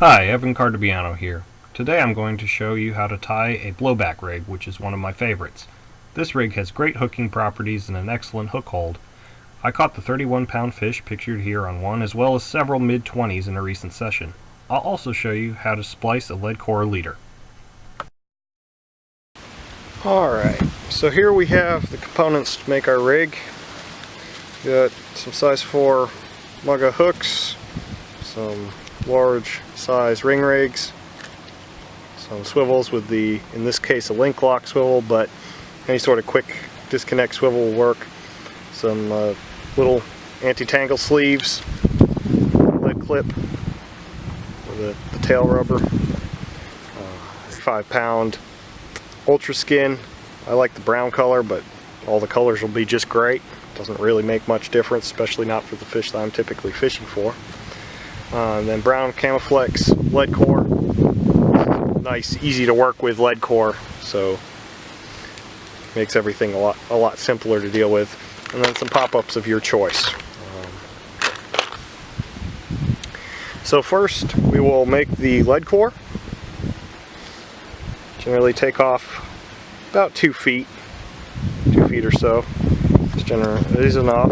Hi, Evan Cardabiano here. Today I'm going to show you how to tie a blowback rig, which is one of my favorites. This rig has great hooking properties and an excellent hook hold. I caught the 31-pound fish pictured here on one, as well as several mid-20s in a recent session. I'll also show you how to splice a Leadcore leader. Alright, so here we have the components to make our rig. Got some size 4 mugga hooks, some large size ring rigs, some swivels with the, in this case, a link lock swivel, but any sort of quick disconnect swivel will work. Some little anti-tangle sleeves, lead clip with the tail rubber, 5-pound ultra skin. I like the brown color, but all the colors will be just great. Doesn't really make much difference, especially not for the fish that I'm typically fishing for. And then brown Camaflex Leadcore. Nice, easy to work with Leadcore, so makes everything a lot simpler to deal with. And then some pop-ups of your choice. So first, we will make the Leadcore. Generally take off about 2 feet or so. It is enough.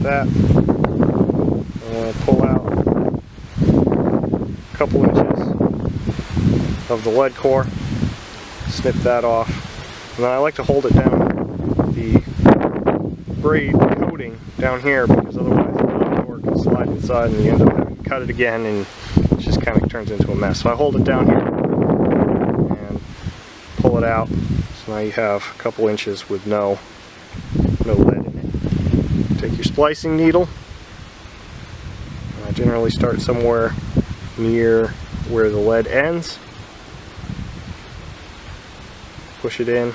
That. I'm going to pull out a couple inches of the Leadcore, snip that off, and then I like to hold it down the braid coating down here, because otherwise the Leadcore can slide inside and you end up having to cut it again and it just kind of turns into a mess. So I hold it down here and pull it out, so now you have a couple inches with no lead in it. Take your splicing needle. I generally start somewhere near where the lead ends. Push it in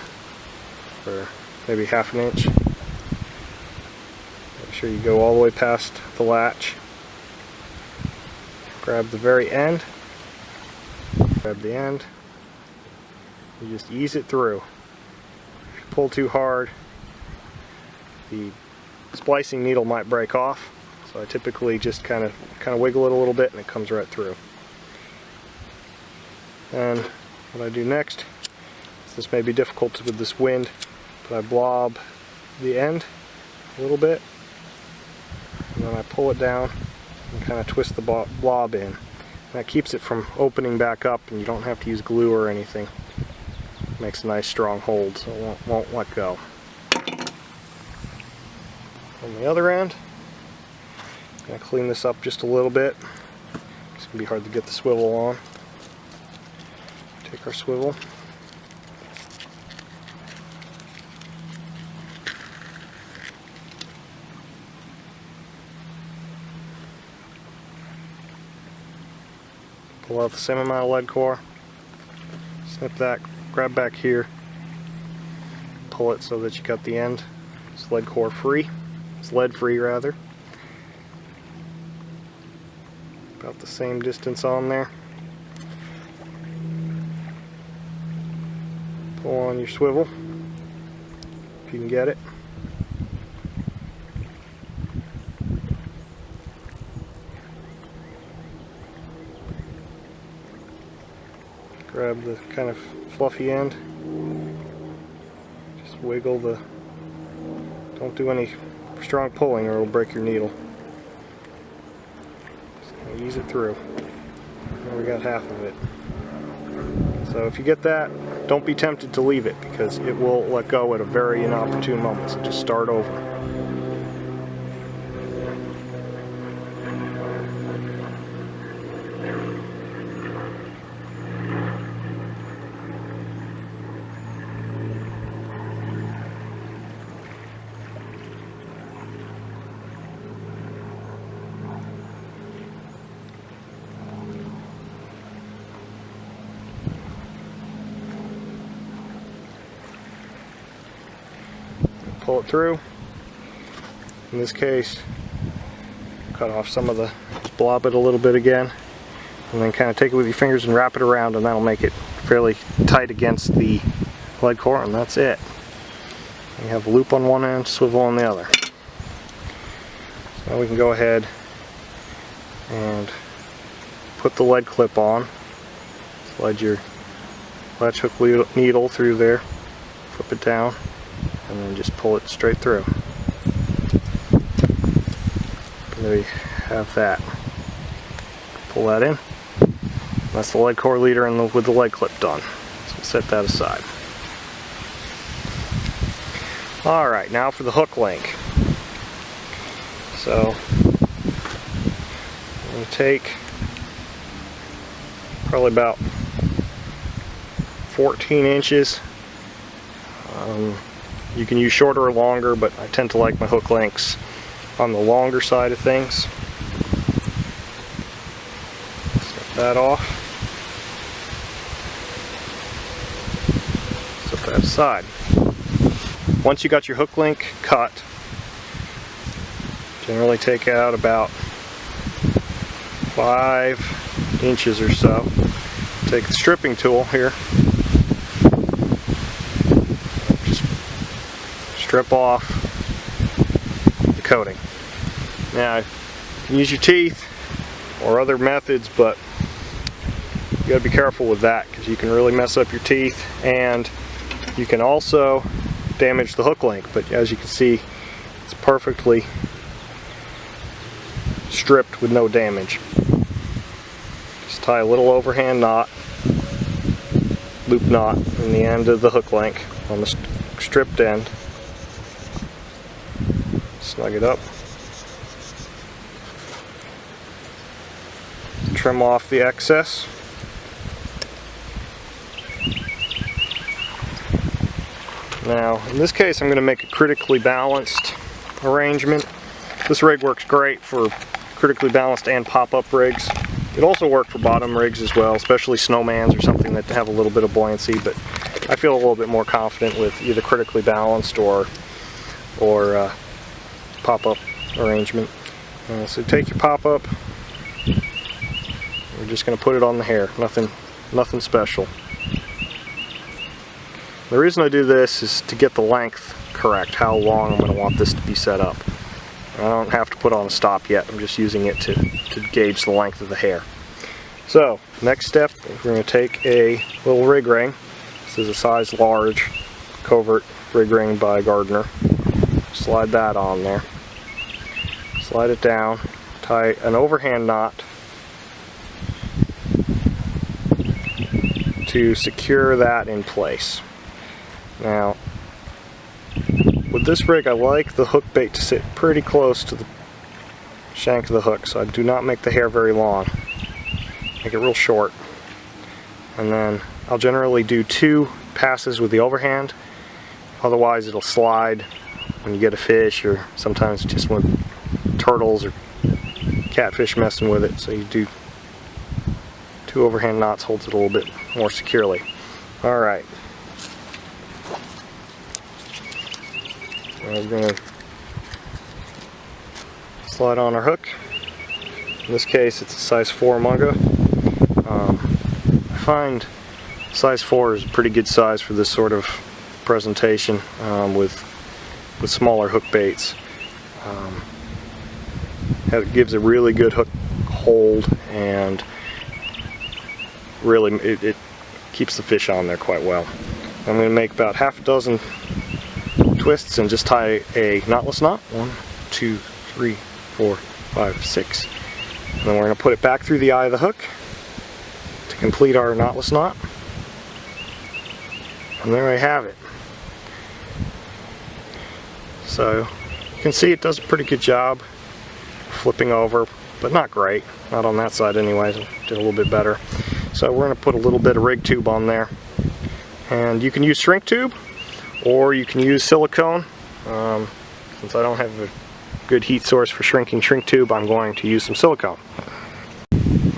for maybe half an inch. Make sure you go all the way past the latch. Grab the very end. Grab the end. You just ease it through. If you pull too hard, the splicing needle might break off, so I typically just kind of wiggle it a little bit and it comes right through. And what I do next, this may be difficult with this wind, but I blob the end a little bit, and then I pull it down and kind of twist the blob in. And that keeps it from opening back up, and you don't have to use glue or anything. It makes a nice strong hold, so it won't let go. On the other end, I'm going to clean this up just a little bit. It's going to be hard to get the swivel on. Take our swivel. Pull out the same amount of Leadcore. Snip that, grab back here. Pull it so that you got the end. It's Leadcore free. It's lead free rather. About the same distance on there. Pull on your swivel if you can get it. Grab the kind of fluffy end. Just wiggle the, don't do any strong pulling or it'll break your needle. So ease it through. And we got half of it. So if you get that, don't be tempted to leave it, because it will let go at a very inopportune moment. So just start over. Pull it through. In this case, cut off some of the, just blob it a little bit again, and then kind of take it with your fingers and wrap it around, and that'll make it fairly tight against the Leadcore, and that's it. You have a loop on one end, swivel on the other. So now we can go ahead and put the lead clip on. Slide your latch hook needle through there, flip it down, and then just pull it straight through. And there you have that. Pull that in. That's the Leadcore leader and with the lead clip done. So set that aside. Alright, now for the hook link. So I'm going to take probably about 14 inches. You can use shorter or longer, but I tend to like my hook lengths on the longer side of things. Set that off. Set that aside. Once you got your hook link cut, generally take out about 5 inches or so. Take the stripping tool here, just strip off the coating. Now you can use your teeth or other methods, but you got to be careful with that because you can really mess up your teeth, and you can also damage the hook link. But as you can see, it's perfectly stripped with no damage. Just tie a little overhand knot, loop knot in the end of the hook link on the stripped end. Snug it up. Trim off the excess. Now, in this case, I'm going to make a critically balanced arrangement. This rig works great for critically balanced and pop-up rigs. It also works for bottom rigs as well, especially snowmans or something that have a little bit of buoyancy, but I feel a little bit more confident with either critically balanced or pop-up arrangement. So take your pop-up. We're just going to put it on the hair. Nothing special. The reason I do this is to get the length correct, how long I'm going to want this to be set up. I don't have to put on a stop yet. I'm just using it to gauge the length of the hair. So, next step, we're going to take a little rig ring. This is a size large covert rig ring by Gardner. Slide that on there. Slide it down. Tie an overhand knot to secure that in place. Now, with this rig, I like the hook bait to sit pretty close to the shank of the hook, so I do not make the hair very long. Make it real short. And then I'll generally do 2 passes with the overhand, otherwise it'll slide when you get a fish, or sometimes just when turtles or catfish messing with it, so you do 2 overhand knots, holds it a little bit more securely. Alright. We're going to slide on our hook. In this case, it's a size 4 munga. I find size 4 is a pretty good size for this sort of presentation with smaller hook baits. It gives a really good hook hold, and really it keeps the fish on there quite well. I'm going to make about half a dozen twists and just tie a knotless knot. 1, 2, 3, 4, 5, 6. And then we're going to put it back through the eye of the hook to complete our knotless knot. And there I have it. So you can see it does a pretty good job flipping over, but not great. Not on that side anyways. Did a little bit better. So we're going to put a little bit of rig tube on there. And you can use shrink tube, or you can use silicone. Since I don't have a good heat source for shrinking shrink tube, I'm going to use some silicone.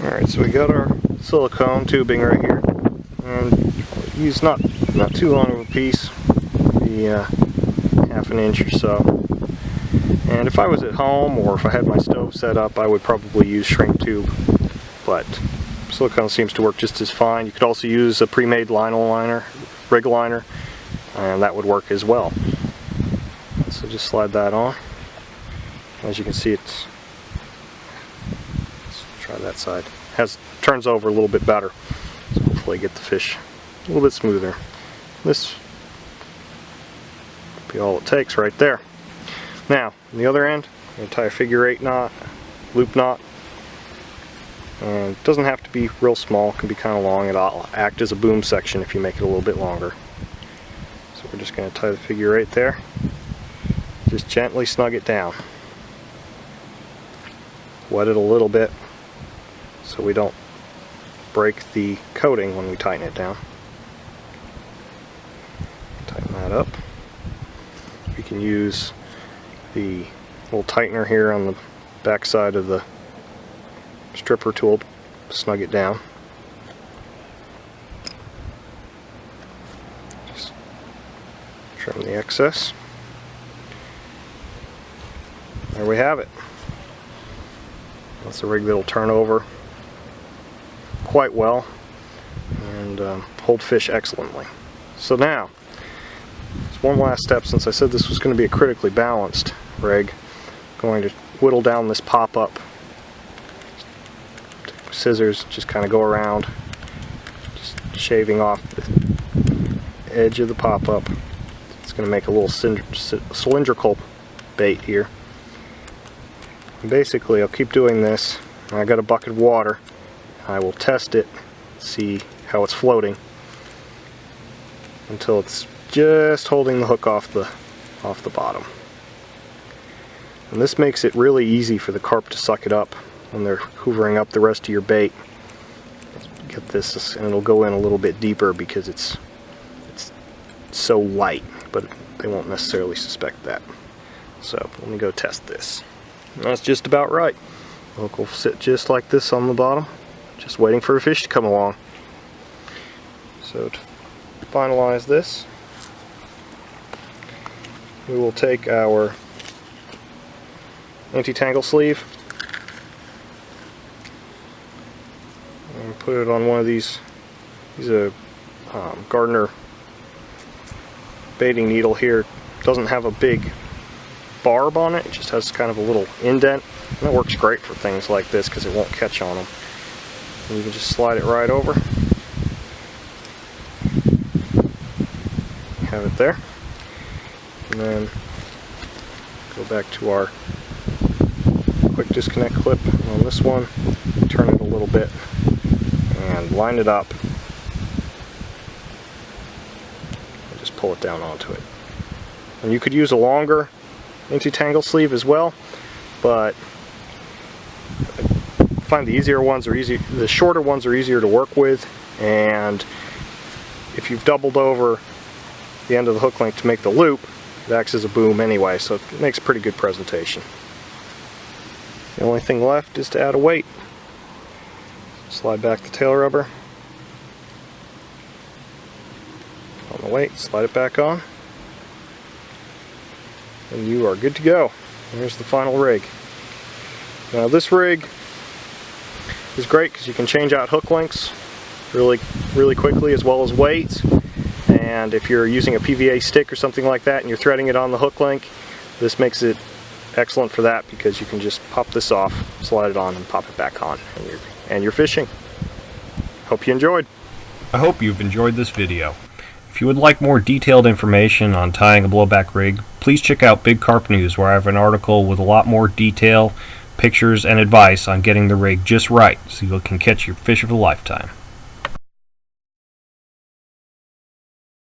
Alright, so we got our silicone tubing right here. And use not too long of a piece, maybe half an inch or so. And if I was at home or if I had my stove set up, I would probably use shrink tube, but silicone seems to work just as fine. You could also use a pre-made lino liner, rig liner, and that would work as well. So just slide that on. As you can see, it's Try that side. Turns over a little bit better. So hopefully get the fish a little bit smoother. This will be all it takes right there. Now, on the other end, I'm going to tie a figure 8 knot, loop knot. And it doesn't have to be real small, it can be kind of long. It'll act as a boom section if you make it a little bit longer. So we're just going to tie the figure 8 there. Just gently snug it down. Wet it a little bit so we don't break the coating when we tighten it down. Tighten that up. We can use the little tightener here on the back side of the stripper tool to snug it down. Just trim the excess. There we have it. That's a rig that'll turn over quite well and hold fish excellently. So now, there's one last step. Since I said this was going to be a critically balanced rig, I'm going to whittle down this pop-up. Scissors, just kind of go around, just shaving off the edge of the pop-up. It's going to make a little cylindrical bait here. And basically, I'll keep doing this. I got a bucket of water. I will test it, see how it's floating until it's just holding the hook off the bottom. And this makes it really easy for the carp to suck it up when they're hoovering up the rest of your bait. Get this, and it'll go in a little bit deeper because it's so light, but they won't necessarily suspect that. So let me go test this. And that's just about right. The hook will sit just like this on the bottom, just waiting for a fish to come along. So to finalize this, we will take our anti-tangle sleeve and put it on one of these. These are Gardner baiting needle here. Doesn't have a big barb on it, it just has kind of a little indent. And that works great for things like this because it won't catch on them. And you can just slide it right over. Have it there. And then go back to our quick disconnect clip on this one, turn it a little bit, and line it up. And just pull it down onto it. And you could use a longer anti-tangle sleeve as well, but I find the shorter ones are easier to work with, and if you've doubled over the end of the hook length to make the loop, it acts as a boom anyway, so it makes a pretty good presentation. The only thing left is to add a weight. Slide back the tail rubber on the weight, slide it back on, and you are good to go. Here's the final rig. Now this rig is great because you can change out hook lengths really quickly, as well as weights. And if you're using a PVA stick or something like that and you're threading it on the hook link, this makes it excellent for that because you can just pop this off, slide it on, and pop it back on, and you're fishing. Hope you enjoyed. I hope you've enjoyed this video. If you would like more detailed information on tying a blowback rig, please check out Big Carp News, where I have an article with a lot more detail, pictures, and advice on getting the rig just right so you can catch your fish of a lifetime.